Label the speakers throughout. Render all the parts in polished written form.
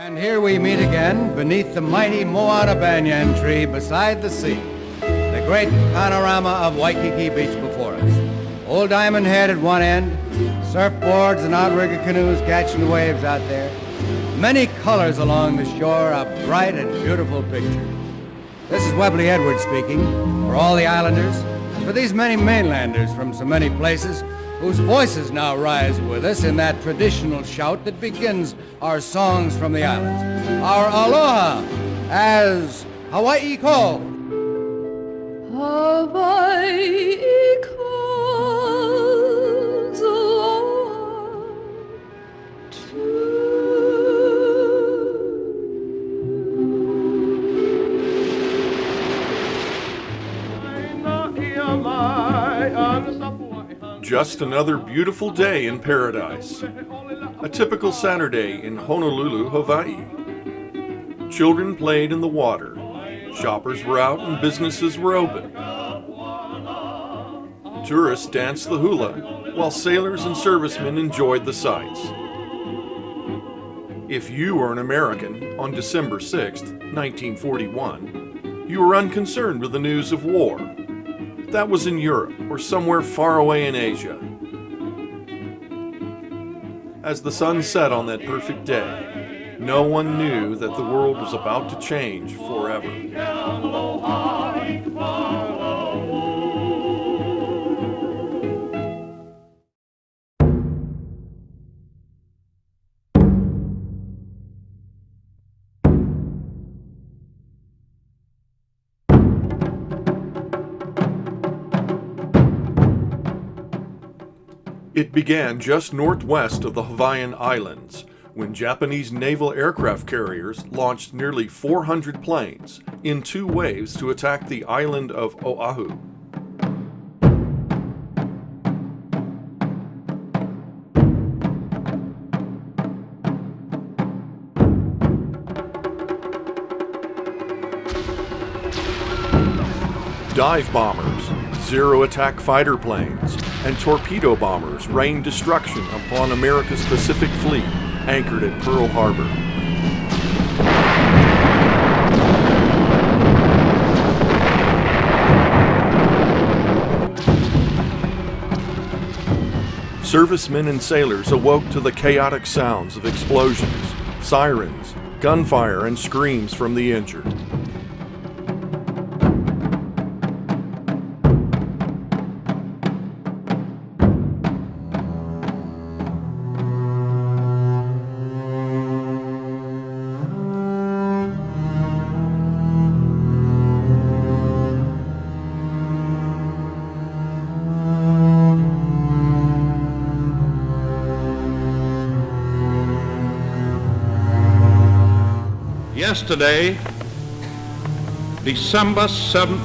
Speaker 1: And here we meet again beneath the mighty Moana banyan tree beside the sea. The great panorama of Waikiki Beach before us. Old Diamond Head at one end, surfboards and outrigger canoes catching the waves out there. Many colors along the shore, a bright and beautiful picture. This is Webley Edwards speaking for all the islanders, and for these many mainlanders from so many places whose voices now rise with us in that traditional shout that begins our songs from the islands. Our aloha as Hawaii calls.
Speaker 2: Hawaii calls aloha to
Speaker 3: Just another beautiful day in paradise. A typical Saturday in Honolulu, Hawaii. Children played in the water. Shoppers were out and businesses were open. Tourists danced the hula, while sailors and servicemen enjoyed the sights. If you were an American on December 6, 1941, you were unconcerned with the news of war. That was in Europe or somewhere far away in Asia. As the sun set on that perfect day, no one knew that the world was about to change forever. It began just northwest of the Hawaiian Islands, when Japanese naval aircraft carriers launched nearly 400 planes in two waves to attack the island of Oahu. Dive bombers, zero-attack fighter planes, and torpedo bombers rained destruction upon America's Pacific Fleet anchored at Pearl Harbor. Servicemen and sailors awoke to the chaotic sounds of explosions, sirens, gunfire, and screams from the injured.
Speaker 4: Yesterday, December 7th,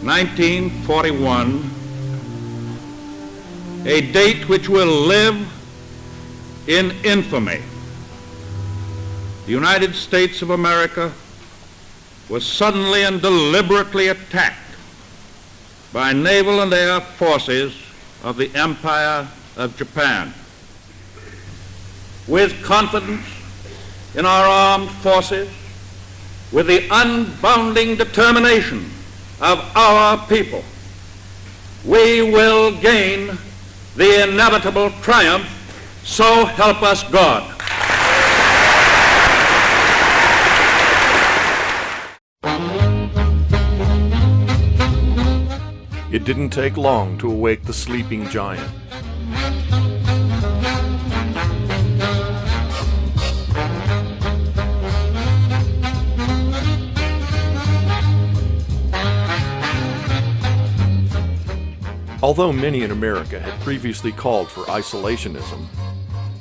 Speaker 4: 1941, a date which will live in infamy. The United States of America was suddenly and deliberately attacked by naval and air forces of the Empire of Japan. With confidence in our armed forces, with the unbounding determination of our people, we will gain the inevitable triumph, so help us God.
Speaker 3: It didn't take long to awake the sleeping giant. Although many in America had previously called for isolationism,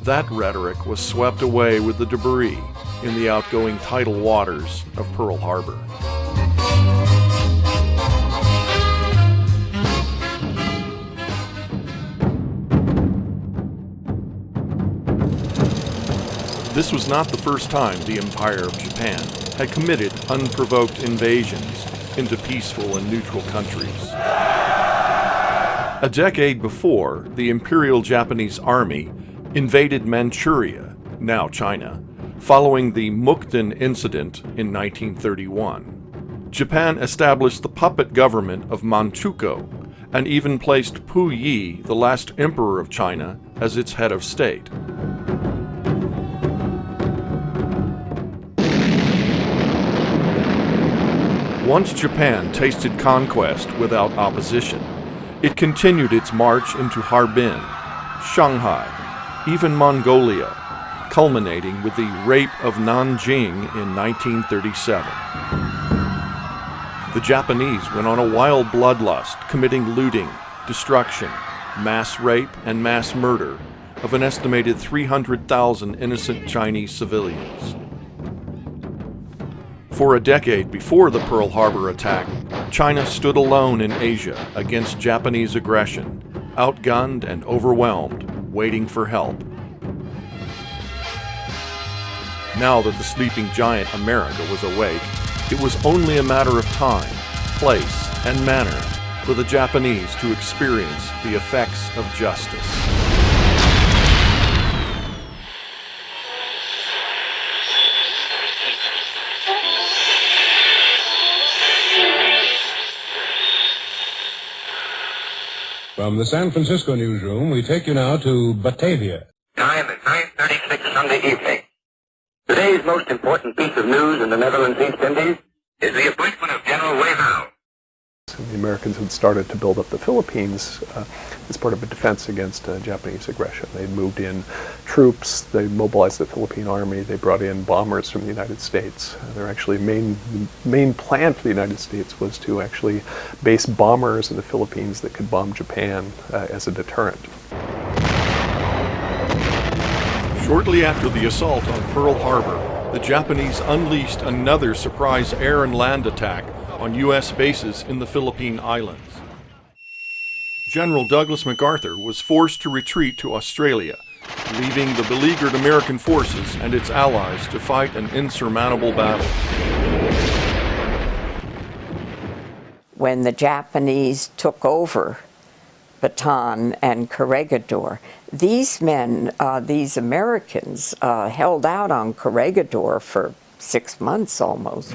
Speaker 3: that rhetoric was swept away with the debris in the outgoing tidal waters of Pearl Harbor. This was not the first time the Empire of Japan had committed unprovoked invasions into peaceful and neutral countries. A decade before, the Imperial Japanese Army invaded Manchuria, now China, Following the Mukden incident in 1931, Japan established the puppet government of Manchukuo and even placed Pu Yi, the last emperor of China, as its head of state. Once Japan tasted conquest without opposition, it continued its march into Harbin, Shanghai, even Mongolia, culminating with the rape of Nanjing in 1937. The Japanese went on a wild bloodlust, committing looting, destruction, mass rape, and mass murder of an estimated 300,000 innocent Chinese civilians. For a decade before the Pearl Harbor attack, China stood alone in Asia against Japanese aggression, outgunned and overwhelmed, waiting for help. Now that the sleeping giant America was awake, it was only a matter of time, place, and manner for the Japanese to experience the effects of justice.
Speaker 5: From the San Francisco newsroom, we take you now to Batavia.
Speaker 6: Time is 9:36 Sunday evening. Today's most important piece of news in the Netherlands East Indies is the appointment of General Wei Hao.
Speaker 7: The Americans had started to build up the Philippines as part of a defense against Japanese aggression. They'd moved in troops, they mobilized the Philippine Army, they brought in bombers from the United States. Their actually main plan for the United States was to actually base bombers in the Philippines that could bomb Japan as a deterrent.
Speaker 3: Shortly after the assault on Pearl Harbor, the Japanese unleashed another surprise air and land attack on U.S. bases in the Philippine Islands. General Douglas MacArthur was forced to retreat to Australia, leaving the beleaguered American forces and its allies to fight an insurmountable battle.
Speaker 8: When the Japanese took over Bataan and Corregidor, these men, these Americans, held out on Corregidor for 6 months almost.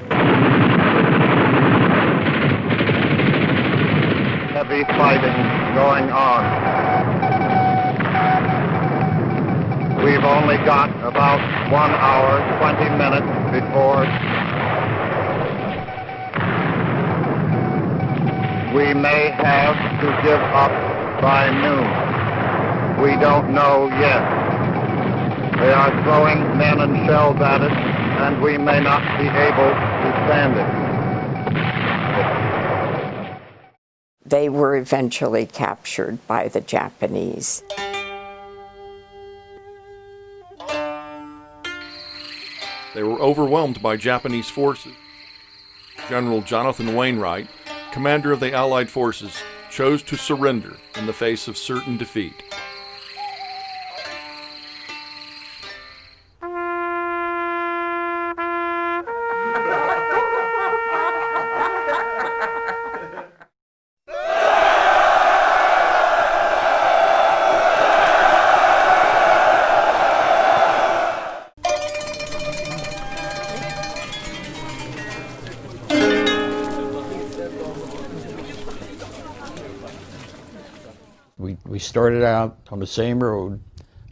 Speaker 9: Heavy fighting going on. We've only got about 1 hour, 20 minutes before we may have to give up by noon. We don't know yet. They are throwing men and shells at us, and we may not be able to stand it.
Speaker 8: They were eventually captured by the Japanese.
Speaker 3: They were overwhelmed by Japanese forces. General Jonathan Wainwright, commander of the Allied forces, chose to surrender in the face of certain defeat.
Speaker 10: We started out on the same road,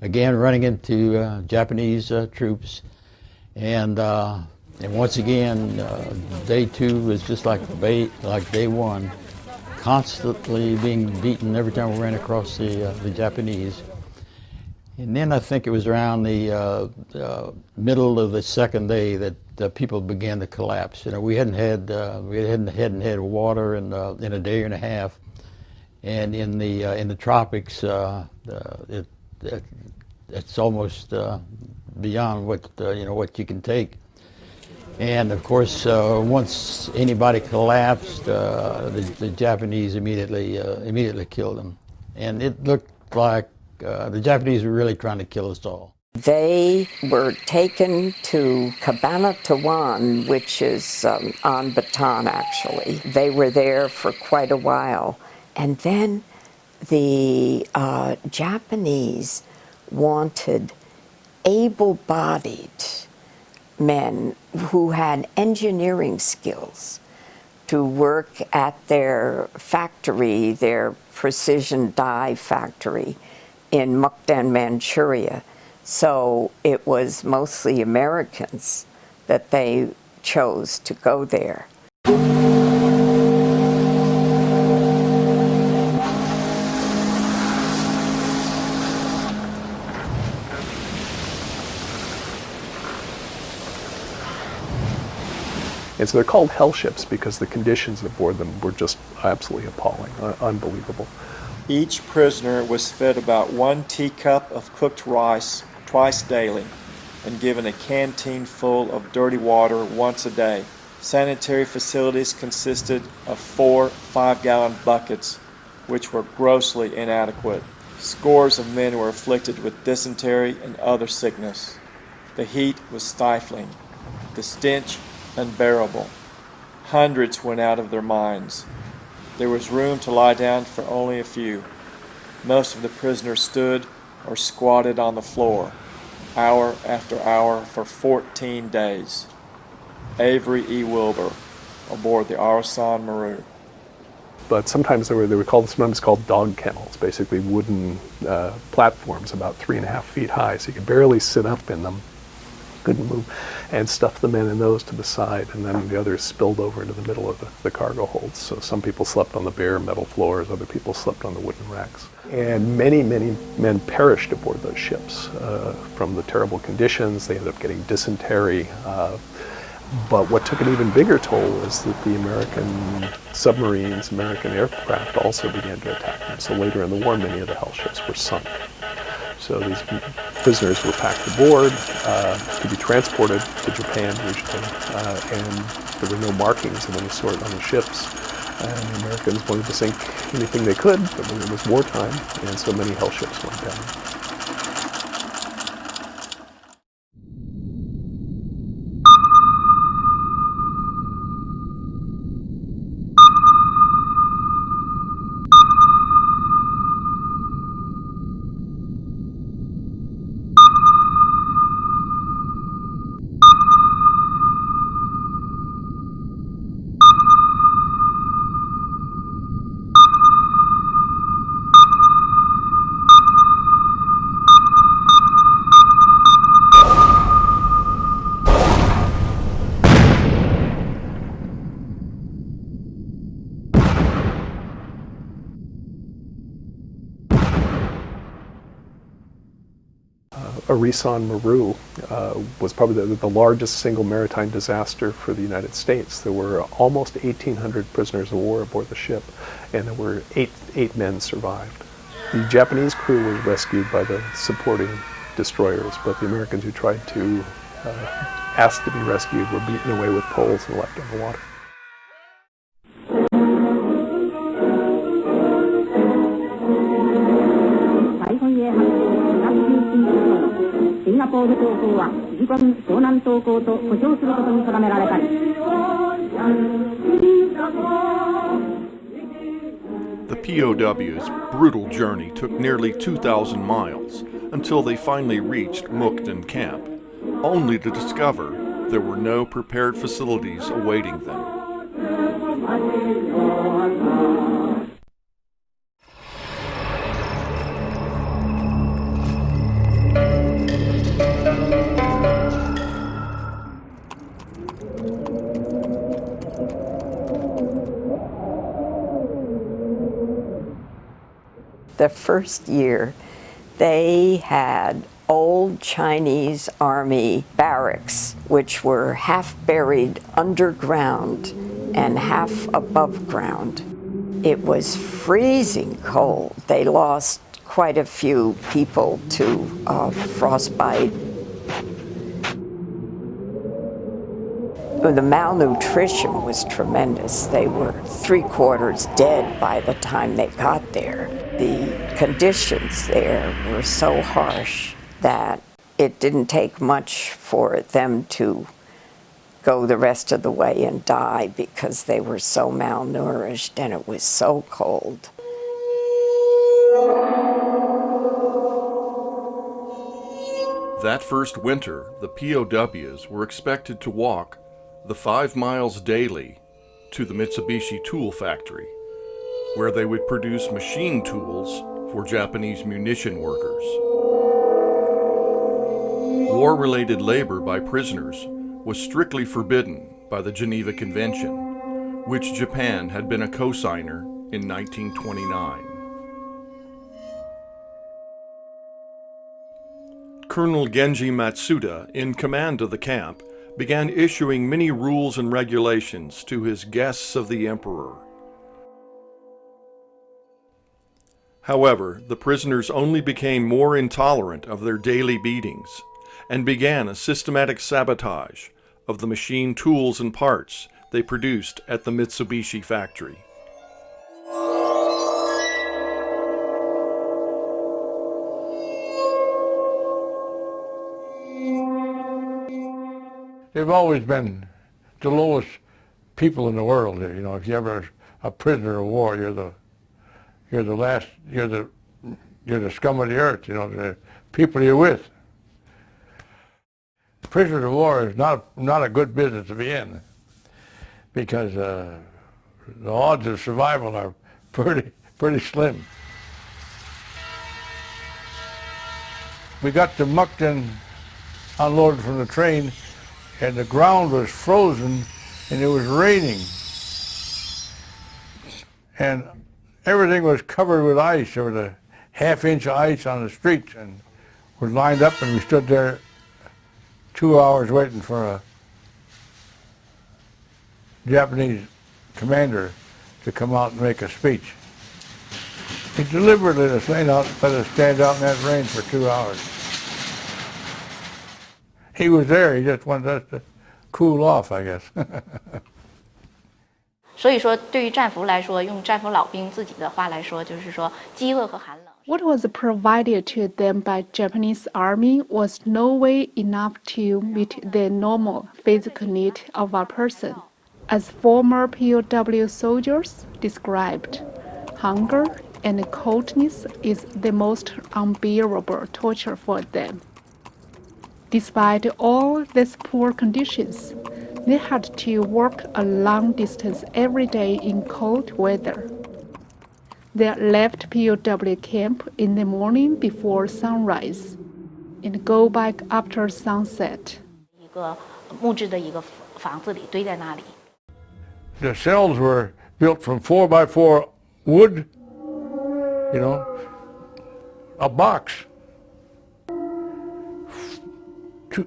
Speaker 10: again running into Japanese troops, and once again, day two was just like day one, constantly being beaten every time we ran across the Japanese. And then I think it was around the middle of the second day that people began to collapse. You know, we hadn't had water in a day and a half. And in the tropics, it's almost beyond what you can take. And of course, once anybody collapsed, the Japanese immediately killed them. And it looked like the Japanese were really trying to kill us all.
Speaker 8: They were taken to Cabanatuan, which is on Bataan, actually. They were there for quite a while. And then the Japanese wanted able-bodied men who had engineering skills to work at their factory, their precision die factory in Mukden, Manchuria. So it was mostly Americans that they chose to go there.
Speaker 7: And so they're called hell ships because the conditions aboard them were just absolutely appalling, unbelievable.
Speaker 11: Each prisoner was fed about 1 teacup of cooked rice twice daily and given a canteen full of dirty water once a day. Sanitary facilities consisted of 4 5-gallon buckets, which were grossly inadequate. Scores of men were afflicted with dysentery and other sickness. The heat was stifling, the stench unbearable. Hundreds went out of their minds. There was room to lie down for only a few. Most of the prisoners stood or squatted on the floor, hour after hour for 14 days. Avery E. Wilbur, aboard the Arasan Maru.
Speaker 7: But sometimes they were sometimes called dog kennels, basically wooden platforms about 3.5 feet high, so you could barely sit up in them, couldn't move, and stuff the men in those to the side, and then the others spilled over into the middle of the cargo holds. So some people slept on the bare metal floors, other people slept on the wooden racks. And many, many men perished aboard those ships from the terrible conditions. They ended up getting dysentery. But what took an even bigger toll was that the American submarines, American aircraft also began to attack them. So later in the war, many of the hell ships were sunk. So these prisoners were packed aboard to be transported to Japan usually, and there were no markings of any sort on the ships. And the Americans wanted to sink anything they could, but it was wartime, and so many hell ships went down. Arasan Maru was probably the largest single maritime disaster for the United States. There were almost 1,800 prisoners of war aboard the ship, and there were eight men survived. The Japanese crew was rescued by the supporting destroyers, but the Americans who tried to ask to be rescued were beaten away with poles and left on the water.
Speaker 3: The POW's brutal journey took nearly 2,000 miles until they finally reached Mukden Camp, only to discover there were no prepared facilities awaiting them.
Speaker 8: The first year, they had old Chinese army barracks, which were half buried underground and half above ground. It was freezing cold. They lost quite a few people to frostbite. The malnutrition was tremendous. They were 3/4 dead by the time they got there. The conditions there were so harsh that it didn't take much for them to go the rest of the way and die because they were so malnourished and it was so cold.
Speaker 3: That first winter, the POWs were expected to walk the 5 miles daily to the Mitsubishi tool factory, where they would produce machine tools for Japanese munition workers. War-related labor by prisoners was strictly forbidden by the Geneva Convention, which Japan had been a co-signer in 1929. Colonel Genji Matsuda, in command of the camp, began issuing many rules and regulations to his guests of the emperor. However, the prisoners only became more intolerant of their daily beatings and began a systematic sabotage of the machine tools and parts they produced at the Mitsubishi factory.
Speaker 12: They've always been the lowest people in the world. You know, if you're ever a prisoner of war, you're the scum of the earth. You know, the people you're with. Prisoners of war is not a good business to be in, because the odds of survival are pretty slim. We got to Mukden unloaded from the train, and the ground was frozen and it was raining. And everything was covered with ice. There was a half-inch of ice on the streets, and we lined up and we stood there 2 hours waiting for a Japanese commander to come out and make a speech. He deliberately let us stand out in that rain for 2 hours. He was there, he just wanted us to cool off, I guess.
Speaker 13: 所以说，对于战俘来说，用战俘老兵自己的话来说，就是说，饥饿和寒冷。
Speaker 14: What was provided to them by Japanese army was no way enough to meet the normal physical need of a person. As former POW soldiers described, hunger and coldness is the most unbearable torture for them. Despite all these poor conditions, they had to walk a long distance every day in cold weather. They left POW camp in the morning before sunrise and go back after sunset.
Speaker 13: 一个木质的一个房子里堆在那里。
Speaker 12: The cells were built from 4x4 wood, you know, a box.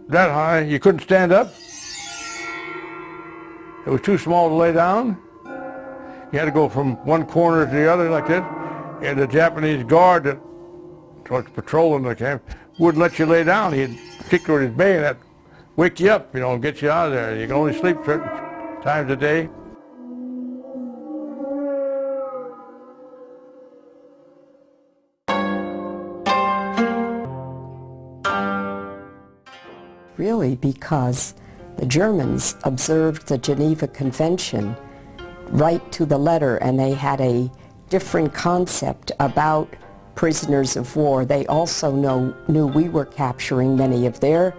Speaker 12: That high, you couldn't stand up. It was too small to lay down. You had to go from one corner to the other like this, and the Japanese guard that was patrolling the camp wouldn't let you lay down. He'd stick with his bayonet, wake you up, you know, and get you out of there. You can only sleep certain times a day.
Speaker 8: Really, because the Germans observed the Geneva Convention right to the letter, and they had a different concept about prisoners of war. They also knew we were capturing many of their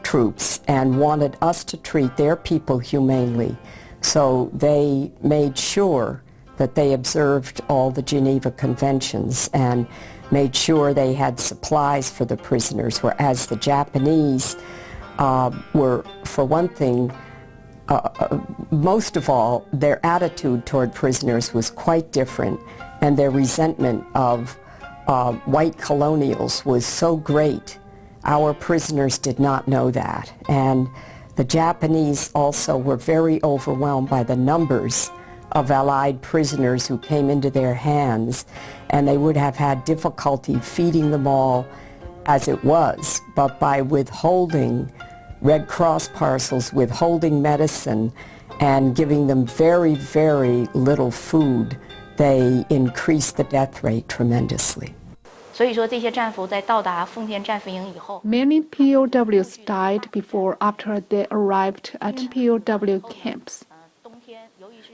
Speaker 8: troops and wanted us to treat their people humanely. So they made sure that they observed all the Geneva Conventions and made sure they had supplies for the prisoners, whereas the Japanese were, for one thing, most of all, their attitude toward prisoners was quite different, and their resentment of white colonials was so great. Our prisoners did not know that, and the Japanese also were very overwhelmed by the numbers of Allied prisoners who came into their hands, and they would have had difficulty feeding them all as it was, but by withholding Red Cross parcels, withholding medicine, and giving them very, very little food, they increased the death rate tremendously.
Speaker 13: 所以说，这些战俘在到达奉天战俘营以后
Speaker 14: Many POWs died before after they arrived at POW camps.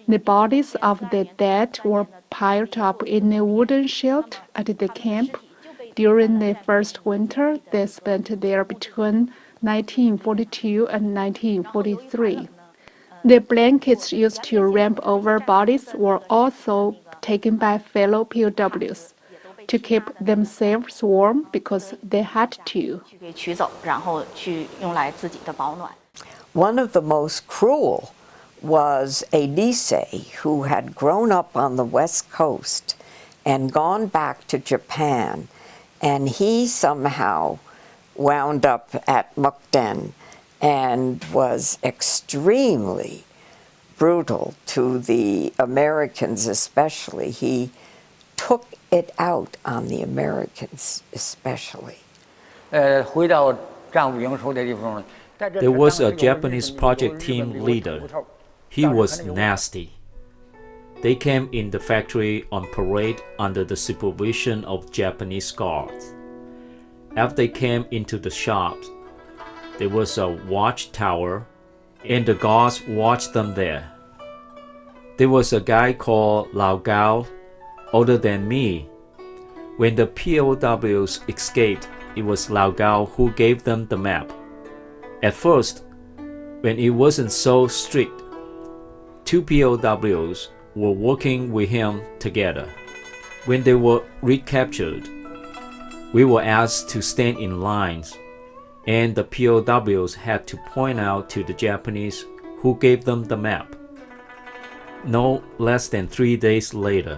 Speaker 14: The bodies of the dead were piled up in a wooden shed at the camp, During the first winter they spent there between 1942 and 1943. The blankets used to wrap over bodies were also taken by fellow POWs to keep themselves warm because they had to.
Speaker 13: 给取走，然后去用来自己的保暖。
Speaker 8: One of the most cruel was a Nisei who had grown up on the West Coast and gone back to Japan, and he somehow wound up at Mukden and was extremely brutal to the Americans especially. He took it out on the Americans especially.
Speaker 15: There was a Japanese project team leader. He was nasty. They came in the factory on parade under the supervision of Japanese guards. After they came into the shops, there was a watchtower, and the guards watched them there. There was a guy called Lao Gao, older than me. When the POWs escaped, it was Lao Gao who gave them the map. At first, when it wasn't so strict, 2 POWs were working with him together. When they were recaptured, we were asked to stand in lines, and the POWs had to point out to the Japanese who gave them the map. No less than 3 days later,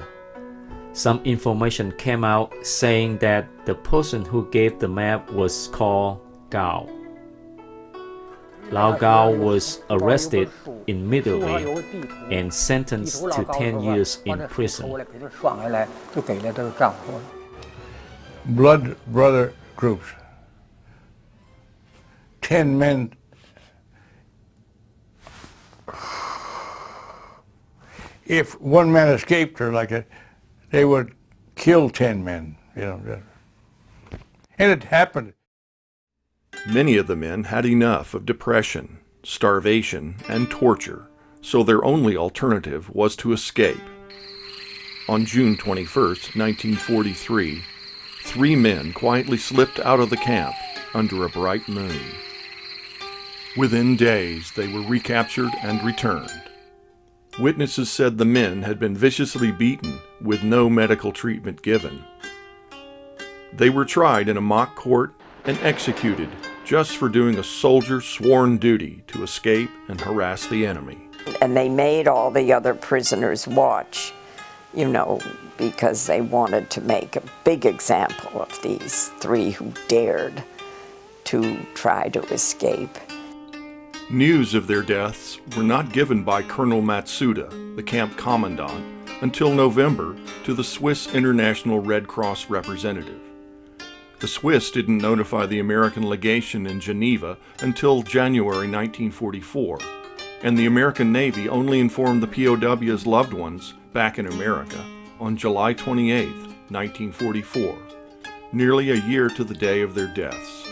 Speaker 15: some information came out saying that the person who gave the map was called Gao. Lao Gao was arrested immediately and sentenced to 10 years in prison.
Speaker 12: Blood brother groups. 10 men. If one man escaped or like that, they would kill 10 men, you know. And it happened.
Speaker 3: Many of the men had enough of depression, starvation, and torture, so their only alternative was to escape. On June 21, 1943, 3 men quietly slipped out of the camp under a bright moon. Within days, they were recaptured and returned. Witnesses said the men had been viciously beaten with no medical treatment given. They were tried in a mock court and executed just for doing a soldier's sworn duty to escape and harass the enemy.
Speaker 8: And they made all the other prisoners watch, you know, because they wanted to make a big example of these 3 who dared to try to escape.
Speaker 3: News of their deaths were not given by Colonel Matsuda, the camp commandant, until November to the Swiss International Red Cross representative. The Swiss didn't notify the American legation in Geneva until January 1944, and the American Navy only informed the POW's loved ones back in America on July 28, 1944, nearly a year to the day of their deaths.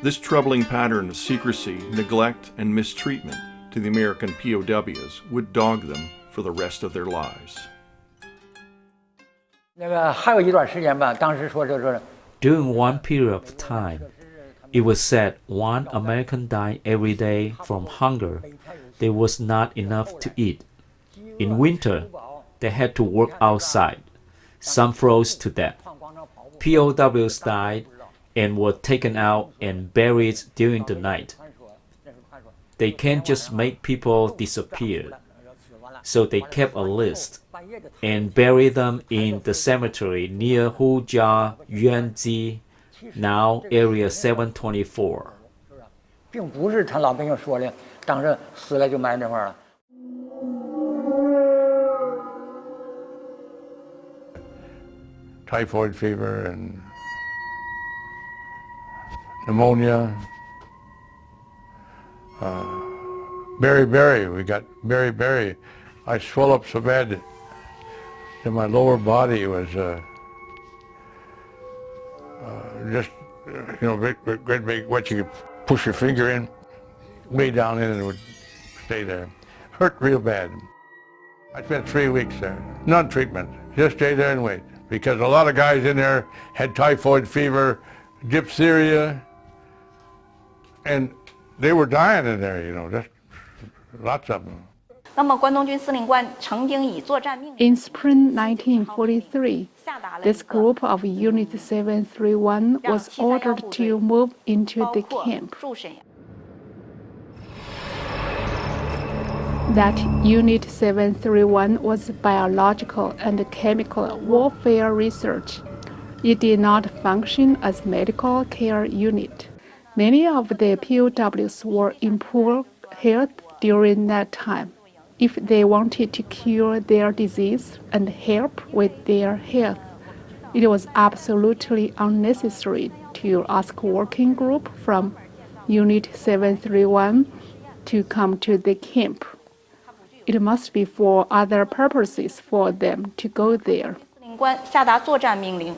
Speaker 3: This troubling pattern of secrecy, neglect, and mistreatment to the American POWs would dog them for the rest of their lives.
Speaker 15: During one period of time, it was said 1 American died every day from hunger. There was not enough to eat. In winter, they had to work outside. Some froze to death. POWs died and were taken out and buried during the night. They can't just make people disappear. So they kept a list and buried them in the cemetery near Hujia Yuanji, now Area 724.
Speaker 12: Typhoid fever and pneumonia. Beriberi, we got beriberi. I swelled up so bad that my lower body was just, you know, great big, what you could push your finger in, way down in, and it would stay there. Hurt real bad. I spent 3 weeks there, none treatment, just stay there and wait. because a lot of guys in there had typhoid fever, diphtheria, and they were dying in there, just lots of them.
Speaker 13: 那么关东军司令官曾经以作战命令
Speaker 14: In spring 1943, this group of Unit 731 was ordered to move into the camp.
Speaker 13: 驻沈阳。
Speaker 14: That Unit 731 was biological and chemical warfare research. It did not function as medical care unit. Many of the POWs were in poor health during that time. If they wanted to cure their disease and help with their health, it was absolutely unnecessary to ask a working group from Unit 731 to come to the camp. It must be for other purposes for them to go there.
Speaker 13: 司令官下达作战命令。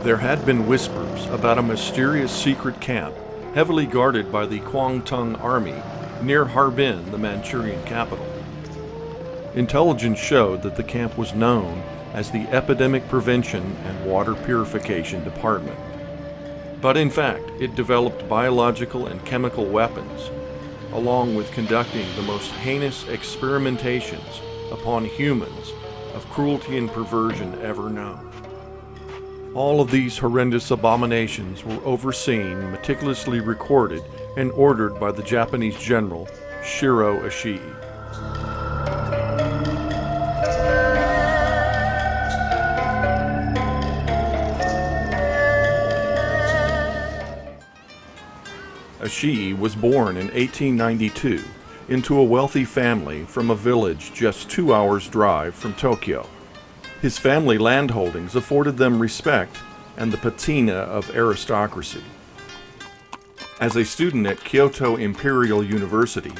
Speaker 3: There had been whispers about a mysterious secret camp heavily guarded by the Kwangtung Army near Harbin, the Manchurian capital. Intelligence showed that the camp was known as the Epidemic Prevention and Water Purification Department. But in fact, it developed biological and chemical weapons, along with conducting the most heinous experimentations upon humans of cruelty and perversion ever known. All of these horrendous abominations were overseen, meticulously recorded, and ordered by the Japanese general Shiro Ishii. Ishii was born in 1892 into a wealthy family from a village just 2 hours' drive from Tokyo. His family landholdings afforded them respect and the patina of aristocracy. As a student at Kyoto Imperial University,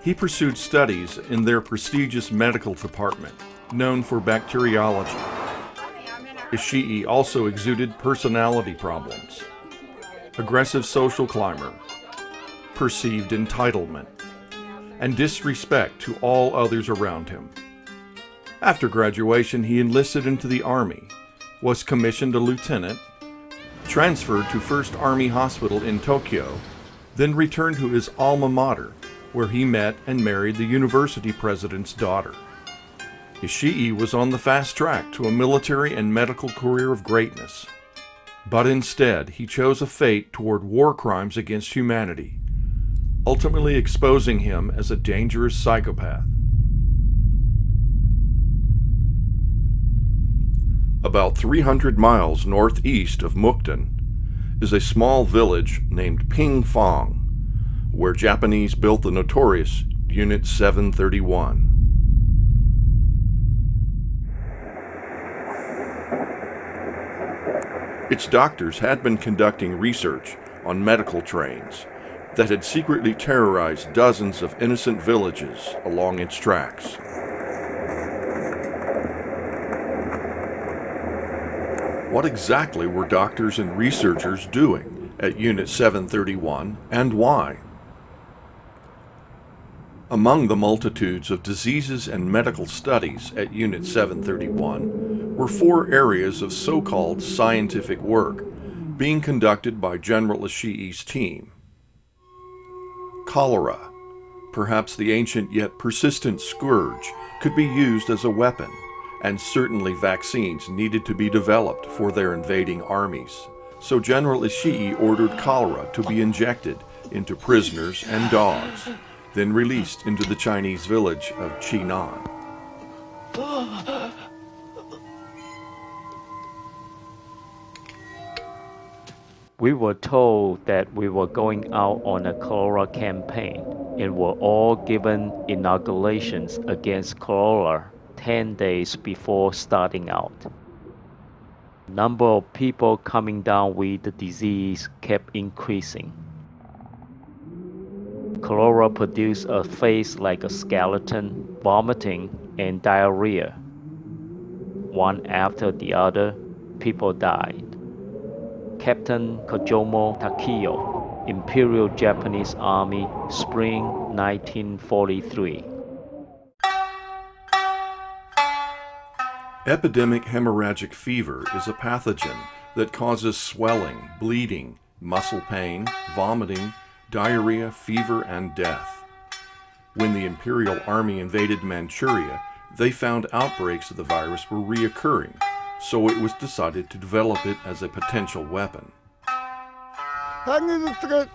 Speaker 3: he pursued studies in their prestigious medical department, known for bacteriology. Ishii also exuded personality problems, aggressive social climber, perceived entitlement, and disrespect to all others around him. After graduation, he enlisted into the Army, was commissioned a lieutenant, transferred to 1st Army Hospital in Tokyo, then returned to his alma mater, where he met and married the university president's daughter. Ishii was on the fast track to a military and medical career of greatness. But instead, he chose a fate toward war crimes against humanity, ultimately exposing him as a dangerous psychopath. About 300 miles northeast of Mukden is a small village named Pingfang, where Japanese built the notorious Unit 731. Its doctors had been conducting research on medical trains that had secretly terrorized dozens of innocent villages along its tracks. What exactly were doctors and researchers doing at Unit 731, and why? Among the multitudes of diseases and medical studies at Unit 731 were 4 areas of so-called scientific work being conducted by General Ishii's team. Cholera, perhaps the ancient yet persistent scourge, could be used as a weapon, and certainly vaccines needed to be developed for their invading armies. So General Ishii ordered cholera to be injected into prisoners and dogs, then released into the Chinese village of Chinan.
Speaker 15: We were told that we were going out on a cholera campaign and were all given inoculations against cholera 10 days before starting out. Number of people coming down with the disease kept increasing. Cholera produced a face like a skeleton, vomiting, and diarrhea. One after the other, people died. Captain Kojomo Takio, Imperial Japanese Army, spring 1943.
Speaker 3: Epidemic hemorrhagic fever is a pathogen that causes swelling, bleeding, muscle pain, vomiting, diarrhea, fever, and death. When the Imperial Army invaded Manchuria, they found outbreaks of the virus were reoccurring, so it was decided to develop it as a potential weapon.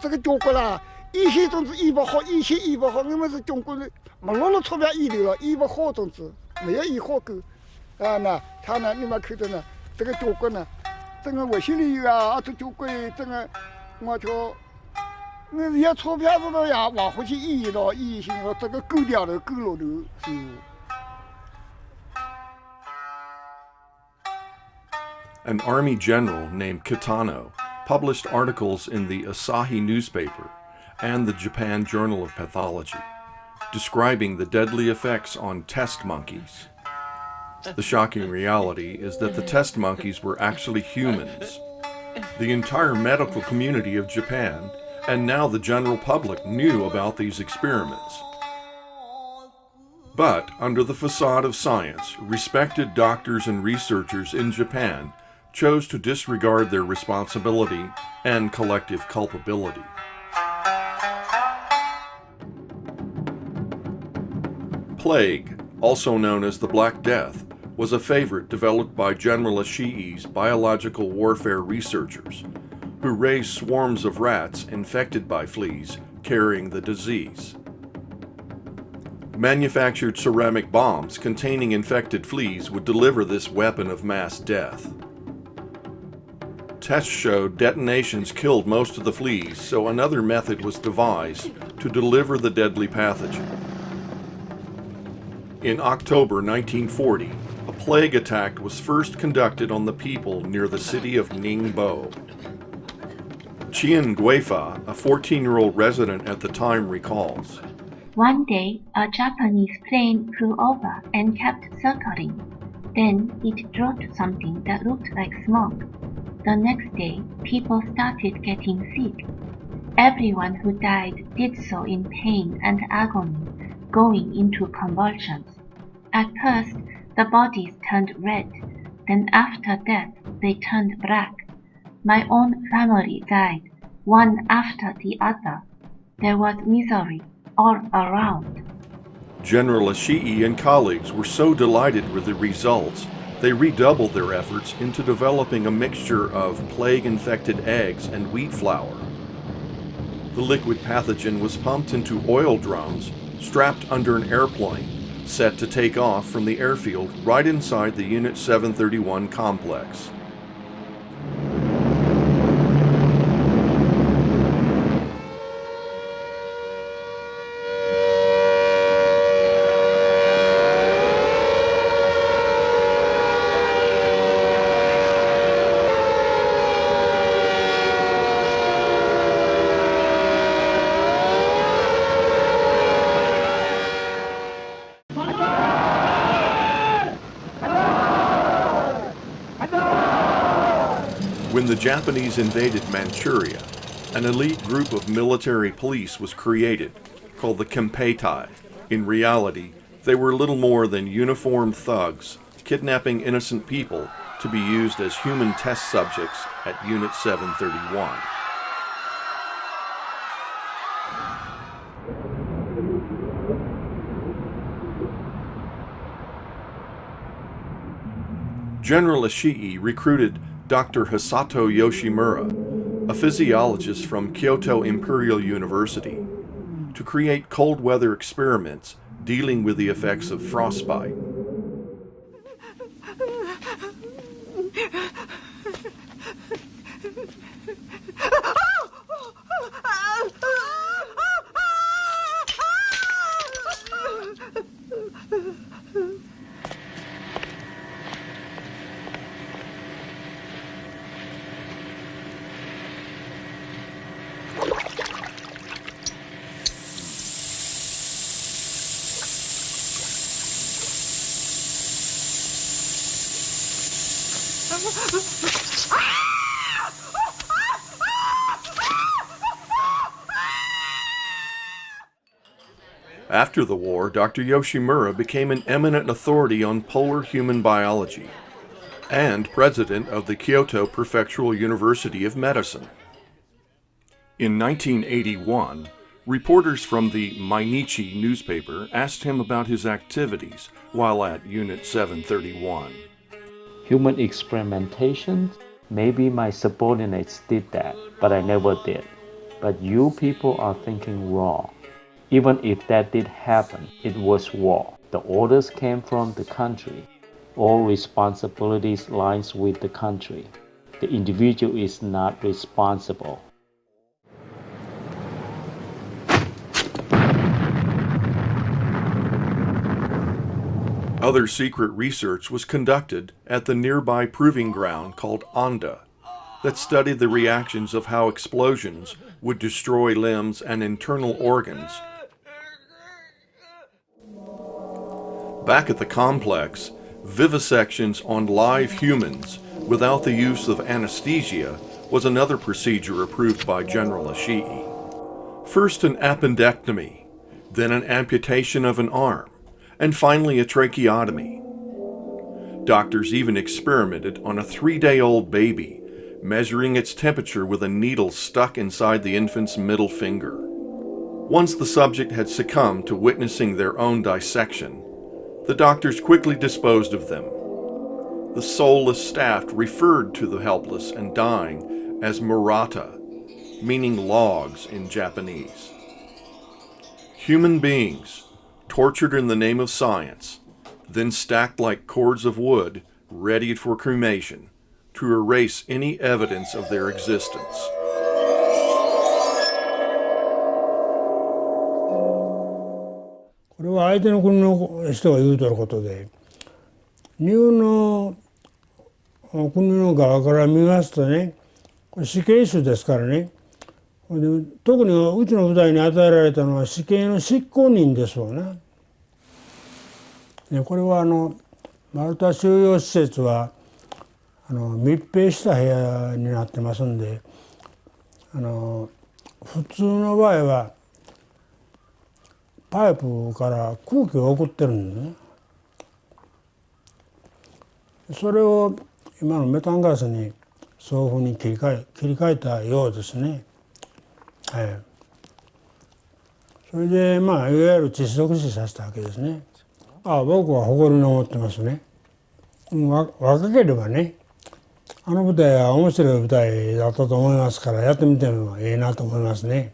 Speaker 16: 这个中国啦，一些种子医不好，一些医不好，我们是中国人，没落了出边医疗了，医不好种子，没有医好够，那他呢，你们看到呢，这个中国呢，这个我心里有啊，这中国这个，我说，我要钞票子了呀，往回去医了，医行了，这个够掉了，够了的是。
Speaker 3: An army general named Kitano published articles in the Asahi newspaper and the Japan Journal of Pathology, describing the deadly effects on test monkeys. The shocking reality is that the test monkeys were actually humans. The entire medical community of Japan, and now the general public, knew about these experiments. But, under the facade of science, respected doctors and researchers in Japan chose to disregard their responsibility and collective culpability. Plague, also known as the Black Death, was a favorite developed by General Ishii's biological warfare researchers, who raised swarms of rats infected by fleas carrying the disease. Manufactured ceramic bombs containing infected fleas would deliver this weapon of mass death. Tests showed detonations killed most of the fleas, so another method was devised to deliver the deadly pathogen. In October 1940, a plague attack was first conducted on the people near the city of Ningbo. Chien Guifa, a 14-year-old resident at the time, recalls.
Speaker 17: One day, a Japanese plane flew over and kept circling. Then it dropped something that looked like smoke. The next day, people started getting sick. Everyone who died did so in pain and agony, going into convulsions. At first, the bodies turned red. Then after death, they turned black. My own family died, one after the other. There was misery all around.
Speaker 3: General Ishii and colleagues were so delighted with the results, they redoubled their efforts into developing a mixture of plague-infected eggs and wheat flour. The liquid pathogen was pumped into oil drums, strapped under an airplane, set to take off from the airfield right inside the Unit 731 complex. When the Japanese invaded Manchuria, an elite group of military police was created, called the Kempeitai. In reality, they were little more than uniformed thugs, kidnapping innocent people to be used as human test subjects at Unit 731. General Ishii recruited Dr. Hisato Yoshimura, a physiologist from Kyoto Imperial University, to create cold weather experiments dealing with the effects of frostbite. After the war, Dr. Yoshimura became an eminent authority on polar human biology and president of the Kyoto Prefectural University of Medicine. In 1981, reporters from the Mainichi newspaper asked him about his activities while at Unit 731.
Speaker 18: Human experimentation? Maybe my subordinates did that, but I never did. But you people are thinking wrong. Even if that did happen, it was war. The orders came from the country. All responsibilities lies with the country. The individual is not responsible.
Speaker 3: Other secret research was conducted at the nearby proving ground called Onda that studied the reactions of how explosions would destroy limbs and internal organs. Back at the complex, vivisections on live humans without the use of anesthesia was another procedure approved by General Ishii. First an appendectomy, then an amputation of an arm, and finally a tracheotomy. Doctors even experimented on a 3-day-old baby, measuring its temperature with a needle stuck inside the infant's middle finger. Once the subject had succumbed to witnessing their own dissection, the doctors quickly disposed of them. The soulless staff referred to the helpless and dying as murata, meaning logs in Japanese. Human beings, tortured in the name of science, then stacked like cords of wood, ready for cremation, to erase any evidence of their existence.
Speaker 19: これは相手の国の人が言うとることで、日本の国の側から見ますとね、これ死刑囚ですからね。特にうちの部隊に与えられたのは死刑の執行人ですわな。これはマルタ収容施設は密閉した部屋になってますんで、普通の場合はパイプから空気を送ってるんですね。それを今のメタンガスにそういうふうに切り替えたようですね。はい。それでいわゆる窒息死させたわけですね。僕は誇りに思ってますね。若ければね、あの舞台は面白い舞台だったと思いますから、やってみてもいいなと思いますね。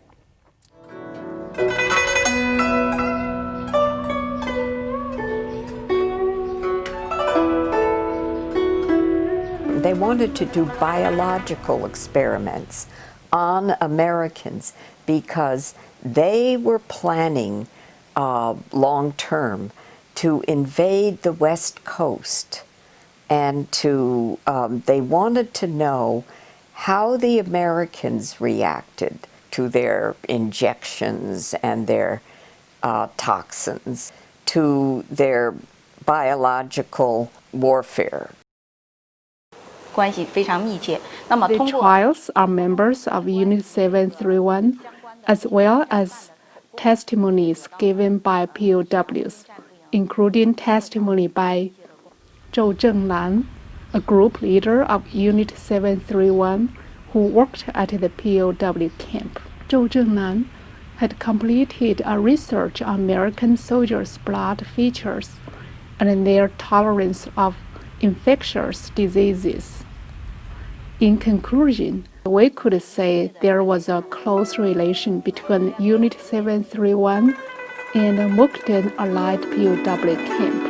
Speaker 8: They wanted to do biological experiments on Americans because they were planning long term to invade the West Coast, and they wanted to know how the Americans reacted to their injections and their toxins, to their biological warfare.
Speaker 14: The trials are members of Unit 731, as well as testimonies given by POWs, including testimony by Zhou Zhengnan, a group leader of Unit 731 who worked at the POW camp. Zhou Zhengnan had completed a research on American soldiers' blood features and their tolerance of infectious diseases. In conclusion, we could say there was a close relation between Unit 731 and Mukden Allied POW camp.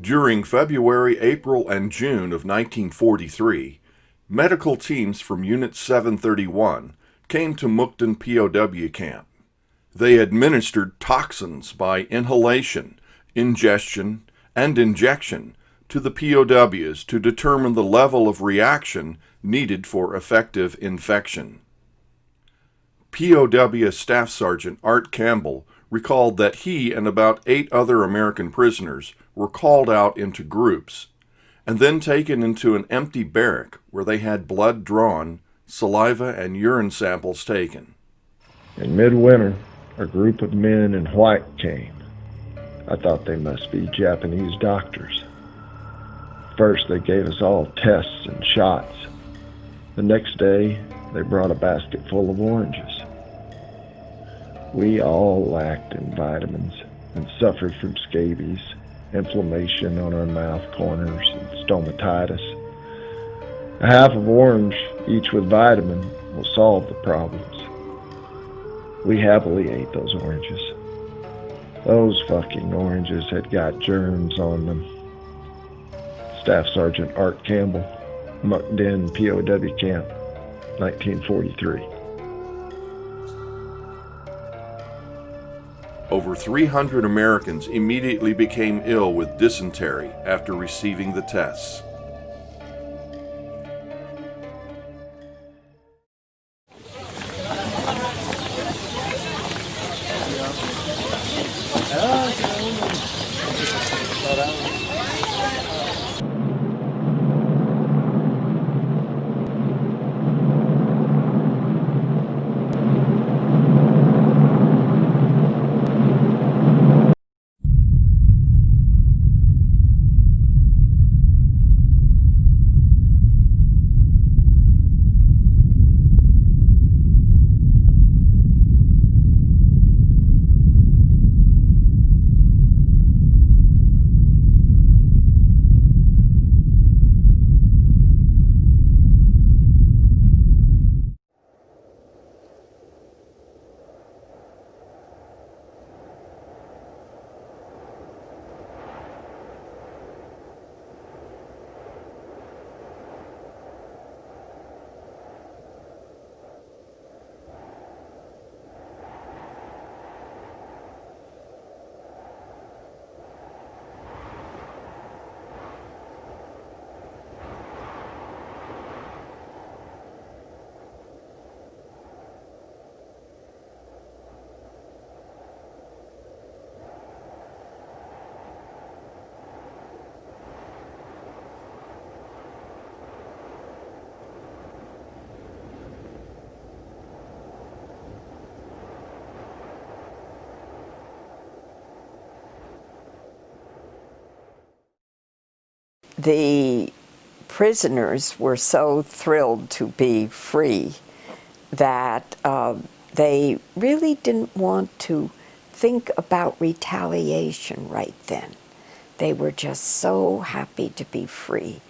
Speaker 3: During February, April, and June of 1943, medical teams from Unit 731 came to Mukden POW camp. They administered toxins by inhalation, ingestion, and injection to the POWs to determine the level of reaction needed for effective infection. POW Staff Sergeant Art Campbell recalled that he and about 8 other American prisoners were called out into groups and then taken into an empty barrack where they had blood drawn, saliva and urine samples taken.
Speaker 20: In midwinter, a group of men in white came. I thought they must be Japanese doctors. First, they gave us all tests and shots. The next day, they brought a basket full of oranges. We all lacked in vitamins and suffered from scabies, inflammation on our mouth corners, and stomatitis. A half of orange, each with vitamin, will solve the problems. We happily ate those oranges. Those fucking oranges had got germs on them. Staff Sergeant Art Campbell, Muck Den POW Camp, 1943.
Speaker 3: Over 300 Americans immediately became ill with dysentery after receiving the tests.
Speaker 8: The prisoners were so thrilled to be free that they really didn't want to think about retaliation right then. They were just so happy to be free.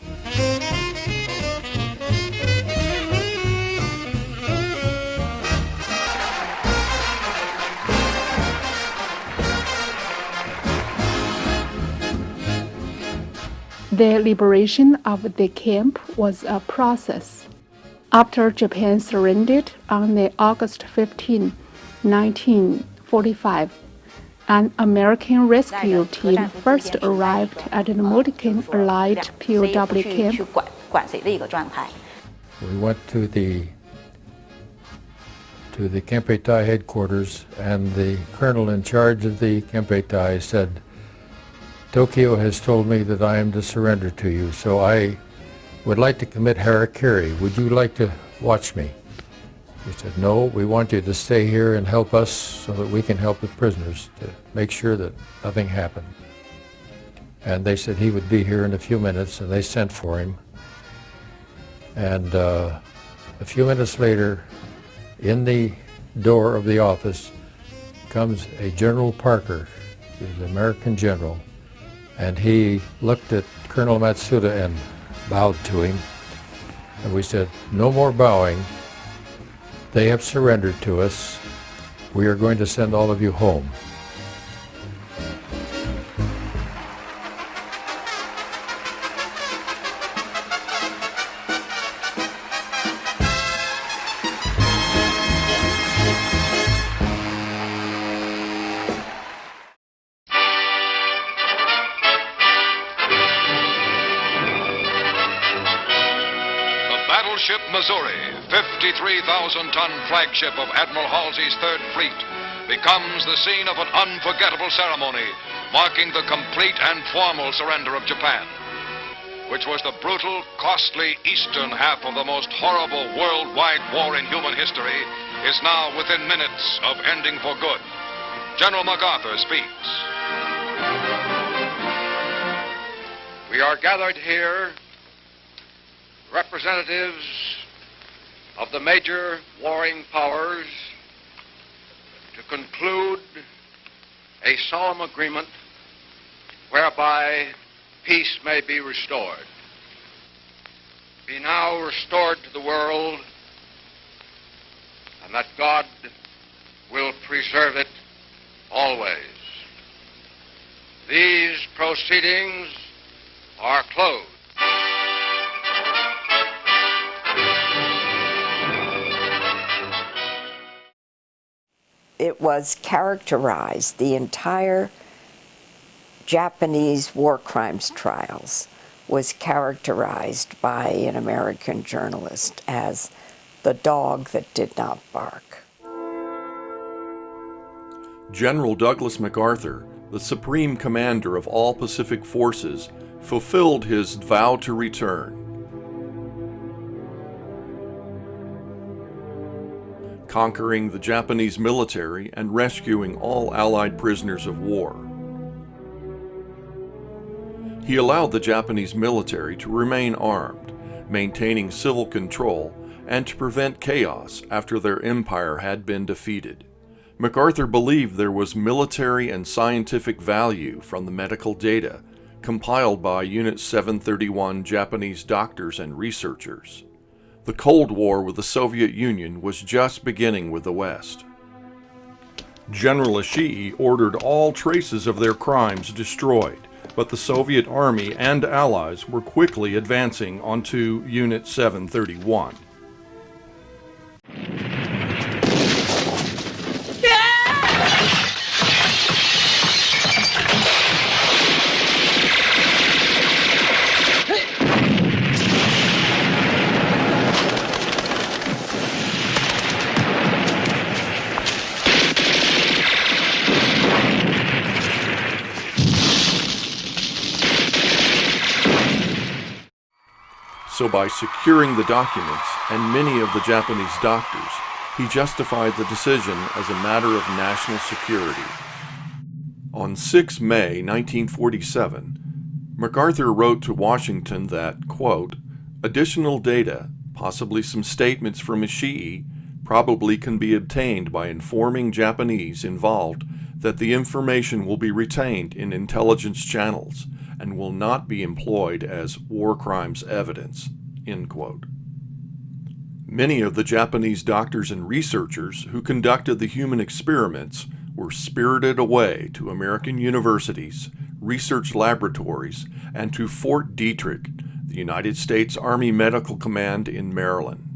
Speaker 14: The liberation of the camp was a process. After Japan surrendered on the August 15, 1945, an American rescue team first arrived at the Mulliken Allied POW camp.
Speaker 10: We went to the Kempeitai headquarters, and the colonel in charge of the Kempeitai said, "Tokyo has told me that I am to surrender to you, so I would like to commit harakiri. Would you like to watch me?" We said, "No, we want you to stay here and help us so that we can help the prisoners to make sure that nothing happened." And they said he would be here in a few minutes, and they sent for him. And a few minutes later, in the door of the office comes a General Parker, who's an American general, and he looked at Colonel Matsuda and bowed to him. And we said, "No more bowing. They have surrendered to us. We are going to send all of you home."
Speaker 21: Battleship Missouri, 53,000-ton flagship of Admiral Halsey's Third Fleet, becomes the scene of an unforgettable ceremony marking the complete and formal surrender of Japan. which was the brutal, costly eastern half of the most horrible worldwide war in human history, is now within minutes of ending for good. General MacArthur speaks. We are gathered here, representatives of the major warring powers, to conclude a solemn agreement whereby peace may be restored. Be now restored to the world, and that God will preserve it always. These proceedings are closed.
Speaker 8: It was characterized, the entire Japanese war crimes trials was characterized by an American journalist as the dog that did not bark.
Speaker 3: General Douglas MacArthur, the Supreme Commander of all Pacific Forces, fulfilled his vow to return. Conquering the Japanese military and rescuing all Allied prisoners of war. He allowed the Japanese military to remain armed, maintaining civil control, and to prevent chaos after their empire had been defeated. MacArthur believed there was military and scientific value from the medical data compiled by Unit 731 Japanese doctors and researchers. The Cold War with the Soviet Union was just beginning with the West. General Ishii ordered all traces of their crimes destroyed, but the Soviet Army and Allies were quickly advancing onto Unit 731. So by securing the documents and many of the Japanese doctors, he justified the decision as a matter of national security. On 6 May 1947, MacArthur wrote to Washington that, quote, additional data, possibly some statements from Ishii, probably can be obtained by informing Japanese involved that the information will be retained in intelligence channels and will not be employed as war crimes evidence, end quote. Many of the Japanese doctors and researchers who conducted the human experiments were spirited away to American universities, research laboratories, and to Fort Detrick, the United States Army Medical Command in Maryland.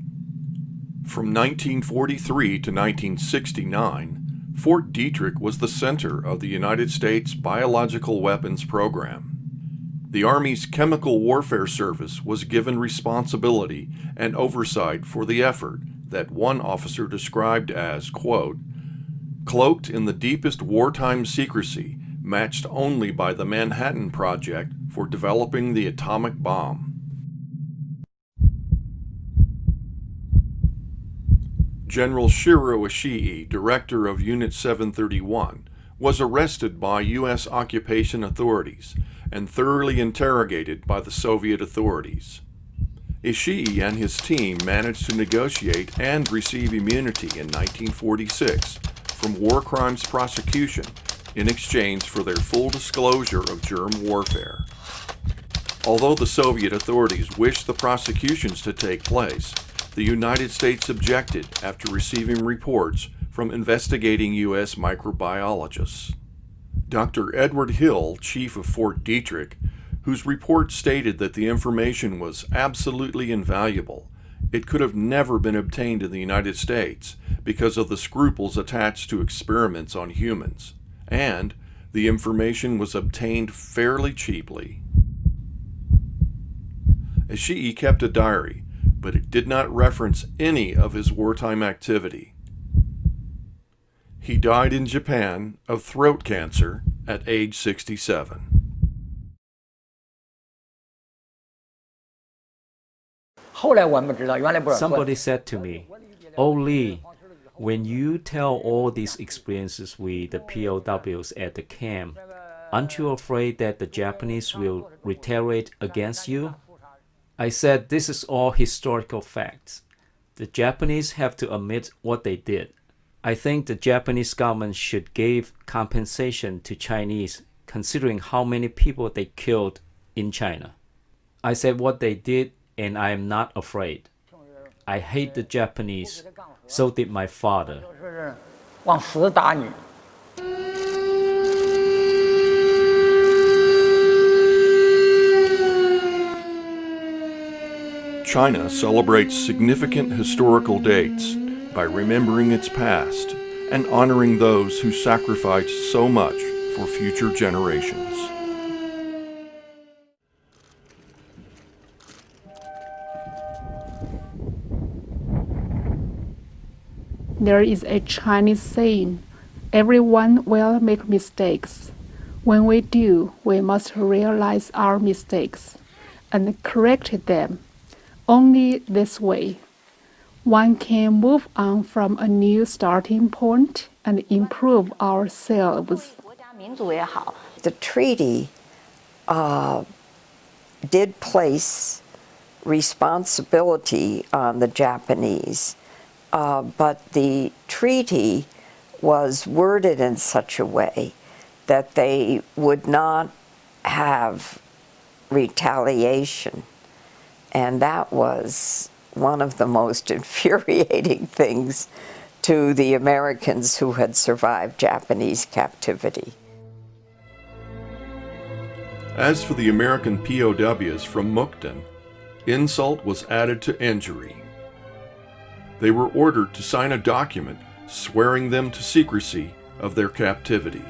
Speaker 3: From 1943 to 1969, Fort Detrick was the center of the United States Biological Weapons Program. The Army's Chemical Warfare Service was given responsibility and oversight for the effort that one officer described as, quote, cloaked in the deepest wartime secrecy, matched only by the Manhattan Project for developing the atomic bomb. General Shiro Ishii, director of Unit 731, was arrested by U.S. occupation authorities and thoroughly interrogated by the Soviet authorities. Ishii and his team managed to negotiate and receive immunity in 1946 from war crimes prosecution in exchange for their full disclosure of germ warfare. Although the Soviet authorities wished the prosecutions to take place, the United States objected after receiving reports from investigating U.S. microbiologists. Dr. Edward Hill, chief of Fort Detrick, whose report stated that the information was absolutely invaluable, it could have never been obtained in the United States because of the scruples attached to experiments on humans, and the information was obtained fairly cheaply. Ishii kept a diary, but it did not reference any of his wartime activity. He died in Japan of throat cancer at age 67.
Speaker 15: Somebody said to me, "Oh Lee, when you tell all these experiences with the POWs at the camp, aren't you afraid that the Japanese will retaliate against you?" I said, "This is all historical facts. The Japanese have to admit what they did. I think the Japanese government should give compensation to Chinese considering how many people they killed in China. I said what they did, and I am not afraid. I hate the Japanese. So did my father."
Speaker 3: China celebrates significant historical dates by remembering its past and honoring those who sacrificed so much for future generations.
Speaker 14: There is a Chinese saying, "Everyone will make mistakes. When we do, we must realize our mistakes and correct them. Only this way, one can move on from a new starting point and improve ourselves."
Speaker 8: The treaty did place responsibility on the Japanese, but the treaty was worded in such a way that they would not have retaliation. And that was one of the most infuriating things to the Americans who had survived Japanese captivity.
Speaker 3: As for the American POWs from Mukden, insult was added to injury. They were ordered to sign a document swearing them to secrecy of their captivity.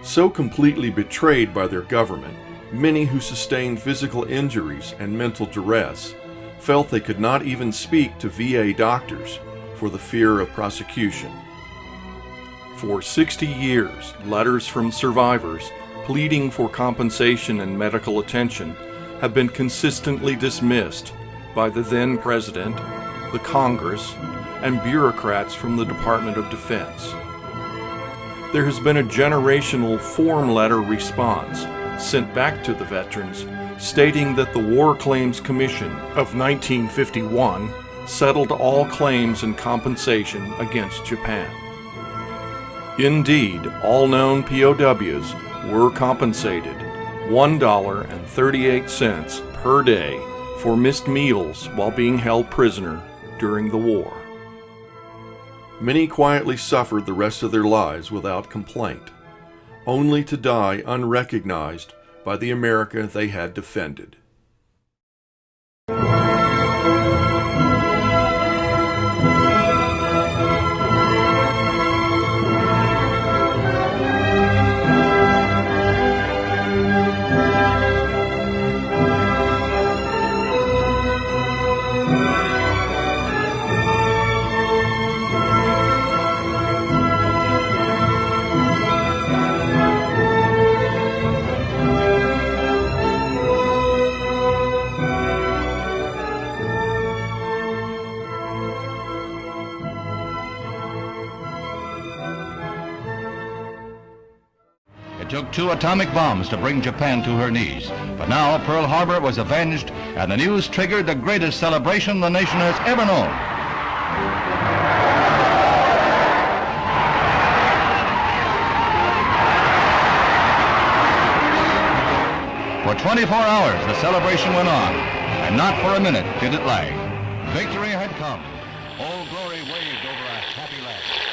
Speaker 3: So completely betrayed by their government, many who sustained physical injuries and mental duress felt they could not even speak to VA doctors for the fear of prosecution. For 60 years, letters from survivors pleading for compensation and medical attention have been consistently dismissed by the then President, the Congress, and bureaucrats from the Department of Defense. There has been a generational form letter response sent back to the veterans stating that the War Claims Commission of 1951 settled all claims and compensation against Japan. Indeed, all known POWs were compensated $1.38 per day for missed meals while being held prisoner during the war. Many quietly suffered the rest of their lives without complaint, only to die unrecognized by the America they had defended.
Speaker 21: It took 2 atomic bombs to bring Japan to her knees. But now Pearl Harbor was avenged, and the news triggered the greatest celebration the nation has ever known. For 24 hours, the celebration went on, and not for a minute did it lag. Victory had come. Old Glory waved over a happy land.